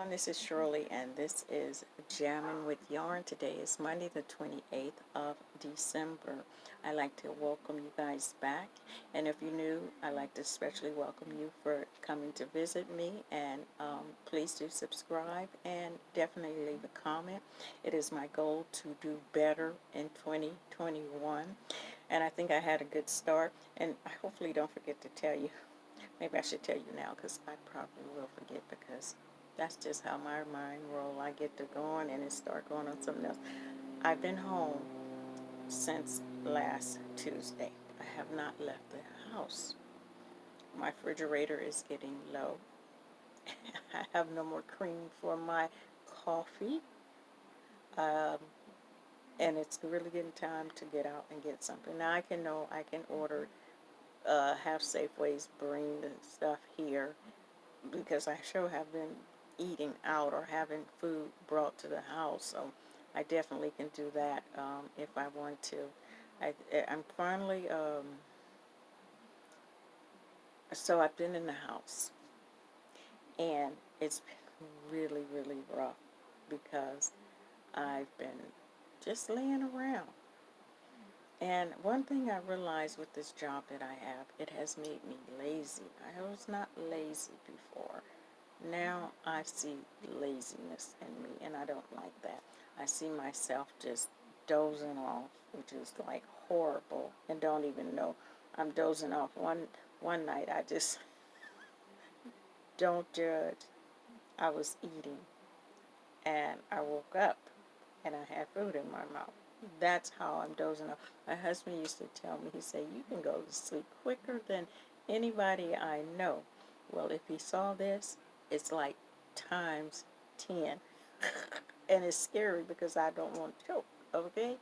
This is Shirley, and this is Jammin' with Yarn. Today is Monday, the 28th of December. I'd like to welcome you guys back, and if you're new, I'd like to especially welcome you for coming to visit me, and please do subscribe, and definitely leave a comment. It is my goal to do better in 2021, and I think I had a good start, and I hopefully don't forget to tell you. Maybe I should tell you now, because I probably will forget, because that's just how my mind rolls. I get to going and it start going on something else. I've been home since last Tuesday. I have not left the house. My refrigerator is getting low. I have no more cream for my coffee. Um, and it's really getting time to get out and get something. Now I can order, have Safeways bring the stuff here, because I sure have been eating out or having food brought to the house, so I definitely can do that if I want to. I'm finally, so I've been in the house, and it's been really, really rough, because I've been just laying around. And one thing I realized with this job that I have, it has made me lazy. I was not lazy before. Now I see laziness in me, and I don't like that. I see myself just dozing off, which is like horrible, and don't even know I'm dozing off. One night, I just don't judge. I was eating, and I woke up, and I had food in my mouth. That's how I'm dozing off. My husband used to tell me, he said, "You can go to sleep quicker than anybody I know." Well, if he saw this, it's like times 10. And it's scary, because I don't want to choke, okay?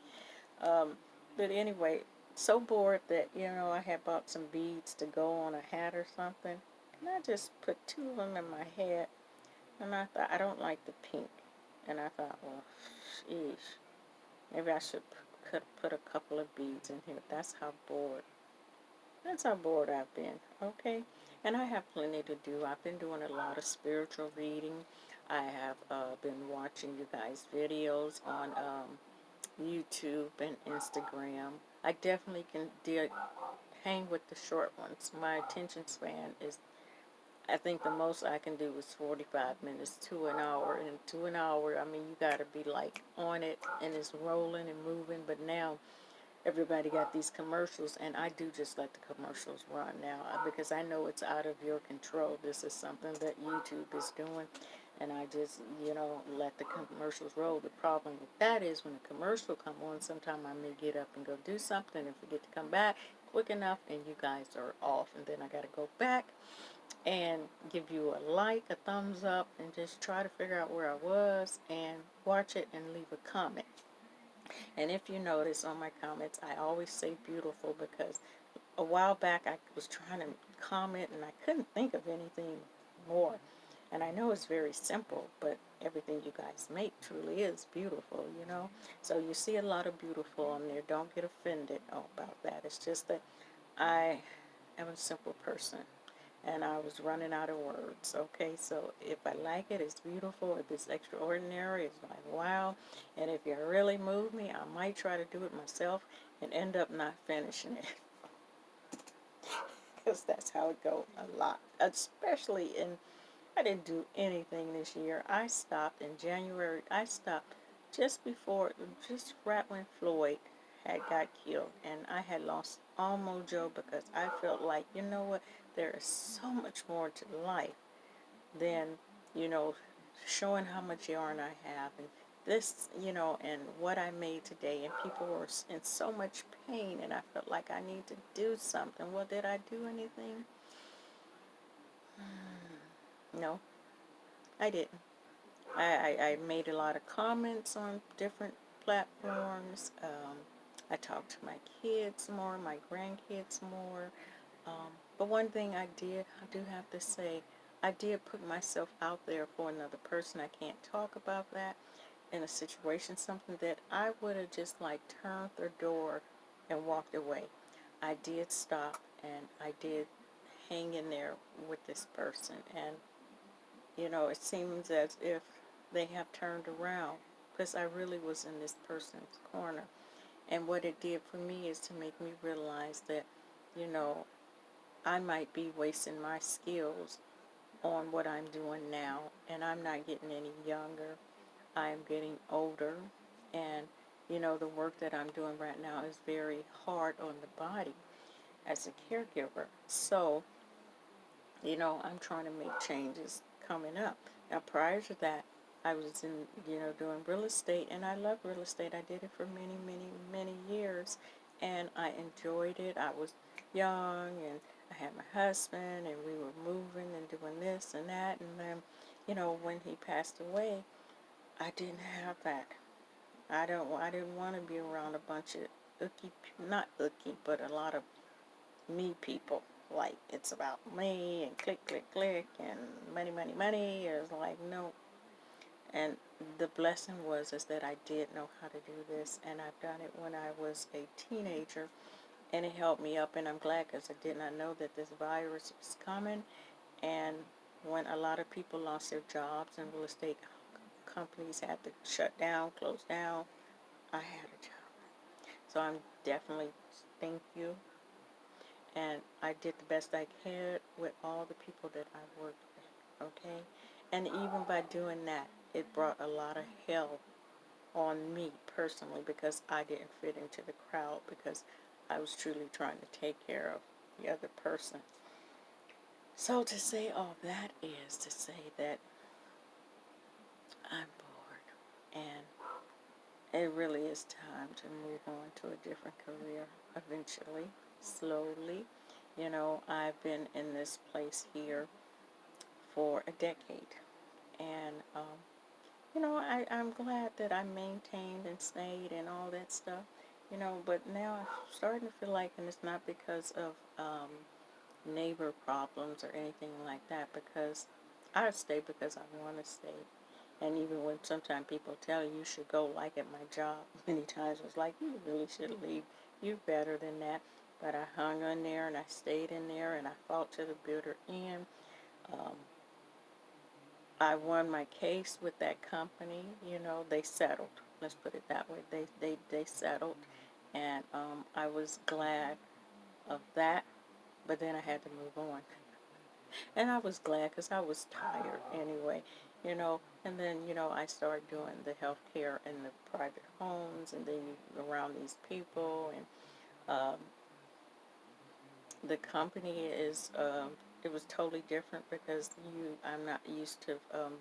Um, but anyway, so bored that, I had bought some beads to go on a hat or something. And I just put two of them in my head. And I thought, I don't like the pink. And I thought, well, sheesh. Maybe I should could put a couple of beads in here. That's how bored. That's how bored I've been, okay? And I have plenty to do. I've been doing a lot of spiritual reading. I have been watching you guys' videos on YouTube and Instagram. I definitely can hang with the short ones. My attention span is, I think the most I can do is 45 minutes to an hour. And to an hour, I mean, you got to be like on it, and it's rolling and moving. But now everybody got these commercials, and I do just let the commercials run now, because I know it's out of your control. This is something that YouTube is doing, and I just, let the commercials roll. The problem with that is, when the commercial come on, sometime I may get up and go do something and forget to come back quick enough, and you guys are off, and then I got to go back and give you a like, a thumbs up, and just try to figure out where I was and watch it and leave a comment. And if you notice on my comments, I always say beautiful, because a while back I was trying to comment and I couldn't think of anything more. And I know it's very simple, but everything you guys make truly is beautiful. So you see a lot of beautiful on there. Don't get offended about that. It's just that I am a simple person, and I was running out of words, okay? So if I like it, it's beautiful. If it's extraordinary, it's like, wow. And if you really move me, I might try to do it myself and end up not finishing it. Because that's how it goes a lot. Especially I didn't do anything this year. I stopped in January. I stopped just right when Floyd had got killed, and I had lost all mojo, because I felt like, you know what, there is so much more to life than, you know, showing how much yarn I have, and this, and what I made today, and people were in so much pain, and I felt like I need to do something. Well, did I do anything? No, I didn't. I made a lot of comments on different platforms. I talked to my kids more, my grandkids more. But one thing I do have to say, I did put myself out there for another person. I can't talk about that in a situation, something that I would have just like turned the door and walked away. I did stop, and I did hang in there with this person, and it seems as if they have turned around because I really was in this person's corner. And what it did for me is to make me realize that, you know, I might be wasting my skills on what I'm doing now, and I'm not getting any younger. I'm getting older, and the work that I'm doing right now is very hard on the body as a caregiver. So, I'm trying to make changes coming up. Now, prior to that, I was doing real estate, and I love real estate. I did it for many, many, many years, and I enjoyed it. I was young, and I had my husband, and we were moving and doing this and that, and then, when he passed away, I didn't have that. I didn't want to be around a bunch of not ooky, but a lot of me people. Like, it's about me and click, click, click and money, money, money. It was like, no. And the blessing is that I did know how to do this, and I've done it when I was a teenager, and it helped me up, and I'm glad because I did not know that this virus was coming. And when a lot of people lost their jobs and real estate companies had to shut down, close down, I had a job. So I'm definitely, thank you. And I did the best I could with all the people that I worked with, okay? And even by doing that, it brought a lot of hell on me personally because I didn't fit into the crowd because I was truly trying to take care of the other person. So to say all that is to say that I'm bored, and it really is time to move on to a different career eventually, slowly. I've been in this place here for a decade, and I'm glad that I maintained and stayed and all that stuff, but now I'm starting to feel like, and it's not because of neighbor problems or anything like that, because I stay because I want to stay. And even when sometimes people tell you should go, like at my job, many times it's like, you really should leave. You're better than that. But I hung in there and I stayed in there and I fought to the bitter end. Um, I won my case with that company. They settled. Let's put it that way. They settled. And I was glad of that. But then I had to move on. And I was glad because I was tired anyway, And then, I started doing the health care in the private homes and then around these people. And the company it was totally different because I'm not used to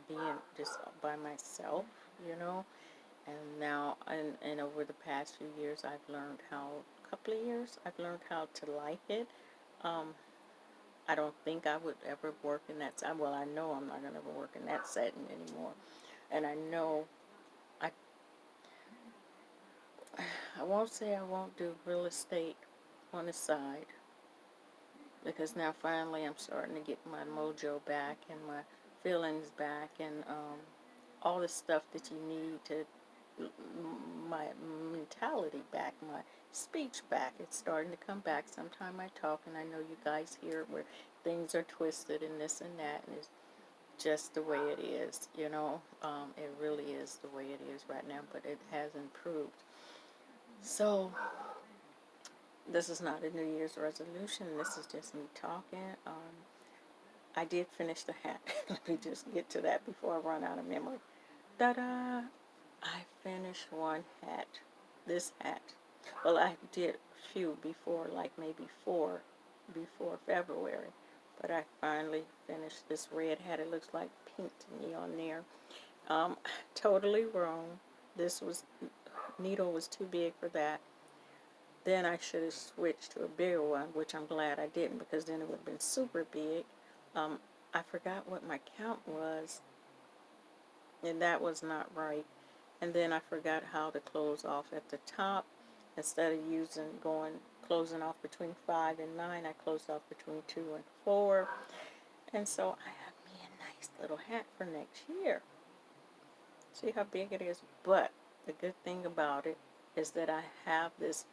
being just by myself, you know. And now, and over the past few years, couple of years, I've learned how to like it. Um, I don't think I would ever work in that. Well, I know I'm not going to ever work in that setting anymore. And I know I, I won't say I won't do real estate on the side because now finally I'm starting to get my mojo back and my feelings back and all the stuff that you need to my mentality back, my speech back. It's starting to come back. Sometime I talk and I know you guys hear it where things are twisted and this and that, and it's just the way it is, it really is the way it is right now, but it has improved. So this is not a New Year's resolution. This is just me talking. I did finish the hat. Let me just get to that before I run out of memory. Ta-da! I finished one hat. This hat. Well, I did a few before, like maybe 4 before February. But I finally finished this red hat. It looks like pink to me on there. Totally wrong. This needle was too big for that. Then I should have switched to a bigger one, which I'm glad I didn't because then it would have been super big. I forgot what my count was, and that was not right. And then I forgot how to close off at the top. Instead of closing off between 5 and 9, I closed off between 2 and 4. And so I have me a nice little hat for next year. See how big it is? But the good thing about it is that I have this,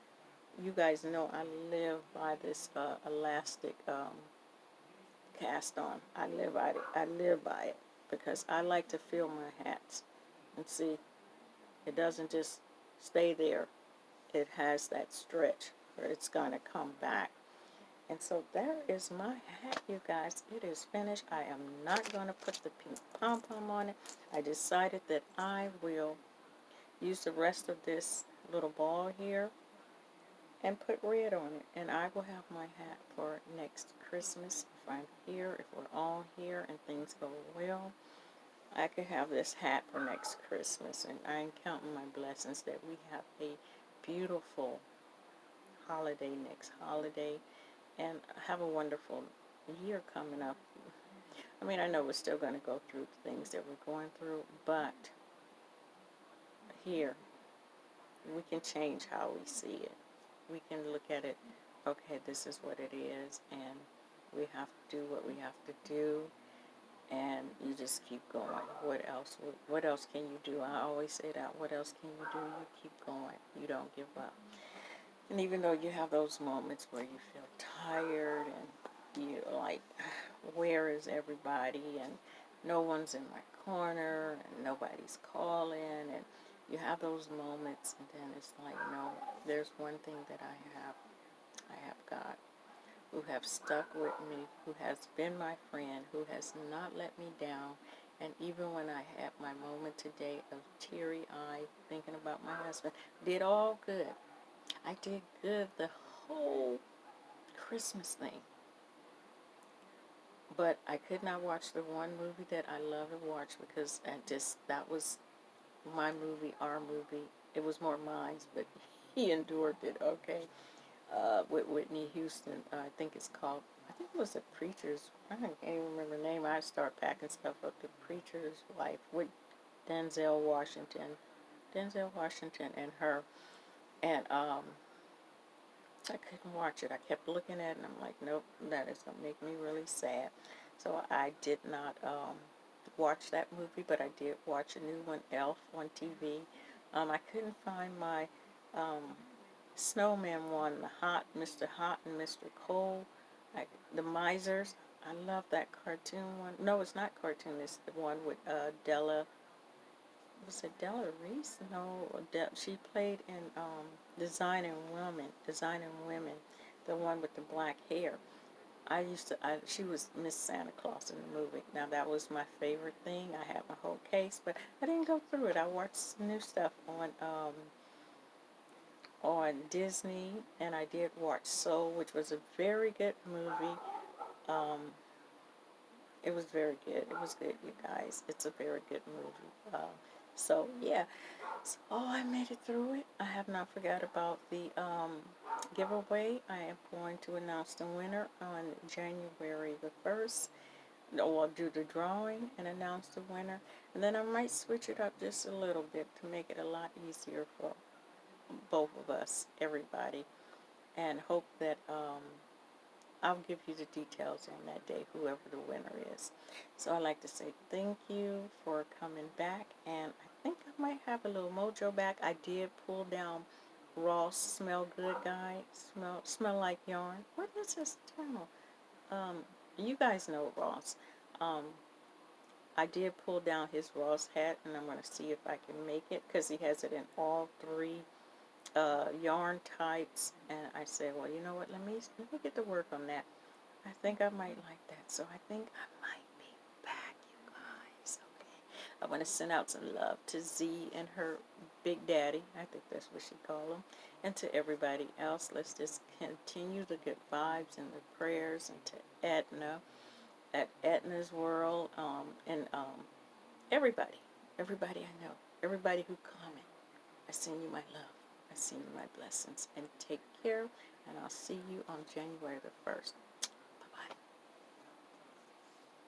you guys know I live by this elastic cast on. I live by it. because I like to fill my hats. And see, it doesn't just stay there. It has that stretch where it's going to come back. And so there is my hat, you guys. It is finished. I am not going to put the pink pom-pom on it. I decided that I will use the rest of this little ball here and put red on it. And I will have my hat for next Christmas. If I'm here, if we're all here and things go well, I could have this hat for next Christmas. And I'm counting my blessings that we have a beautiful holiday next holiday. And have a wonderful year coming up. I mean, I know we're still going to go through the things that we're going through, but here, we can change how we see it. We can look at it, okay, this is what it is, and we have to do what we have to do, and you just keep going. What else? What else can you do? I always say that. What else can you do? You keep going. You don't give up. And even though you have those moments where you feel tired and you're like, where is everybody? And no one's in my corner and nobody's calling. And you have those moments, and then it's like, no, there's one thing that I have. I have God, who have stuck with me, who has been my friend, who has not let me down. And even when I had my moment today of teary-eyed thinking about my husband, did all good. I did good the whole Christmas thing. But I could not watch the one movie that I love to watch because that was my movie, our movie. It was more mine, but he endured it, okay. With Whitney Houston, I think it's called, I think it was The Preacher's, I can't even remember the name. I start packing stuff up. The Preacher's Wife with Denzel Washington and her. And I couldn't watch it. I kept looking at it, and I'm like, nope, that is going to make me really sad. So I did not watch that movie, but I did watch a new one, Elf, on TV. I couldn't find my Snowman one, Mr. Hot and Mr. Cold, the Misers. I love that cartoon one. No, it's not cartoon. It's the one with Della. Was it Della Reese? No, she played in Designing Women, the one with the black hair. She was Miss Santa Claus in the movie. Now that was my favorite thing. I had my whole case, but I didn't go through it. I watched new stuff on Disney, and I did watch Soul, which was a very good movie. It was very good. It was good, you guys. It's a very good movie. So yeah. So, I made it through it. I have not forgot about the giveaway. I am going to announce the winner on January the 1st. I'll do the drawing and announce the winner. And then I might switch it up just a little bit to make it a lot easier for both of us, everybody. And hope that I'll give you the details on that day, whoever the winner is. So I'd like to say thank you for coming back, and I think I might have a little mojo back. I did pull down Ross Smell Good Guy, smell like yarn. What is his channel? You guys know Ross. I did pull down his Ross hat, and I'm going to see if I can make it, because he has it in all three yarn types. And I said, well, you know what, let me get to work on that. I think I might like that. So I think I might be back, you guys. Okay. I want to send out some love to Z and her Big Daddy. I think that's what she called him. And to everybody else, let's just continue the good vibes and the prayers. And to Edna, at Edna's World, and everybody I know, everybody who comment. I send you my love. I send you my blessings. And take care, and I'll see you on January the 1st.